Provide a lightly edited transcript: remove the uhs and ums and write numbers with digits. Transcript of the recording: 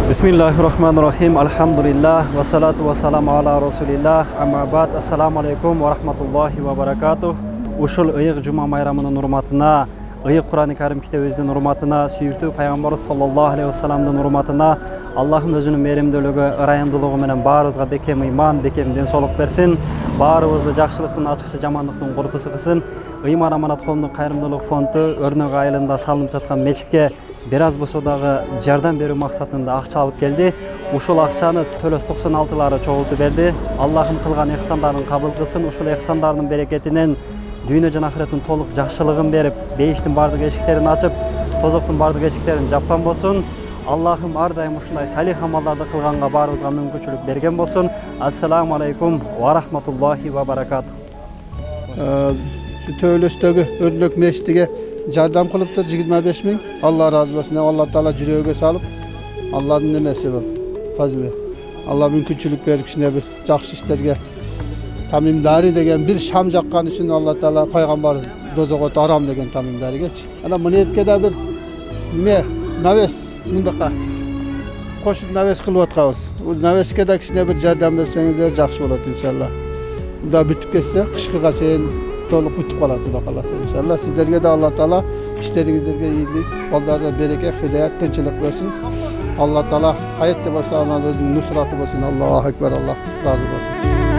Bismillahirrahmanirrahim. Alhamdulillah. Wa salatu wa salamu ala rasulillah. Amma ba'd. Assalamu alaikum wa rahmatullahi wa barakatuh. Ушул ыйыык жума майрамынын урматына, ыйыык Кур'ан-ы Карим китебибиздин урматына, сүйүктүү пайгамбарыбыз саллаллаху алейхи вассаламдын урматына, Аллахым өзүнүн мээримдүүлүгү, ырайымдуулугу менен баарыбызга бекем ыйман, бекем денсоолук берсин. Баарыбызды жакшылыктын, ачкычы жамандыктын коркусу кылсын. Ыйман Аманат коомдук кайрымдуулук фонду Өрнөк айылында салынып жаткан мечитке бир аз болсо дагы жардам берүү максатында акча алып келди. Ушул акчаны төлөс 96-лары чогултуп берди. Аллахым кылган ихсандарын кабыл кылсын. Ушул ихсандардын берекетинен дүйнө жана ахиреттин толук жакшылыгын берип, бейиштин бардык эшиктерин ачып, тозоктун бардык эшиктерин жапкан болсун. Аллахым ар дайым ушундай салих амалдарды кылганга баарыбызга мүмкүнчүлүк берген болсун. Ассаламу алейкум ва рахматуллахи ва баракатух. Töölöstөгү Өрнөк мечитиге жардам кылыптыр 25 000. Алла разы болсун. Алла таала жүрөгө салып, Алладын немеси бул. Фазилы. Алла мүмкүнчүлүк берип кичине бир жакшы иштерге тамимдари деген бир шам жаккан үчүн Алла таала пайгамбар дозого арам деген тамимдаригечи. Ана мынетке да бир неме навес мындакка кошуп навес кылып аткабыз. Бул навеске да кичине бир жардам берсеңиздер жакшы болот иншалла. Бул да бүтүп кетсе кышкыга чейин толук бүтүп калат Кудай кааласа иншалла. Сиздерге да Алла таала иштериңиздерге ийгилик, балдарга береке, хидаят, тынчылык берсин. Алла таала каетте болсо анын өзүнүн нусраты болсун. Аллаху акбар, Аллах разы болсун.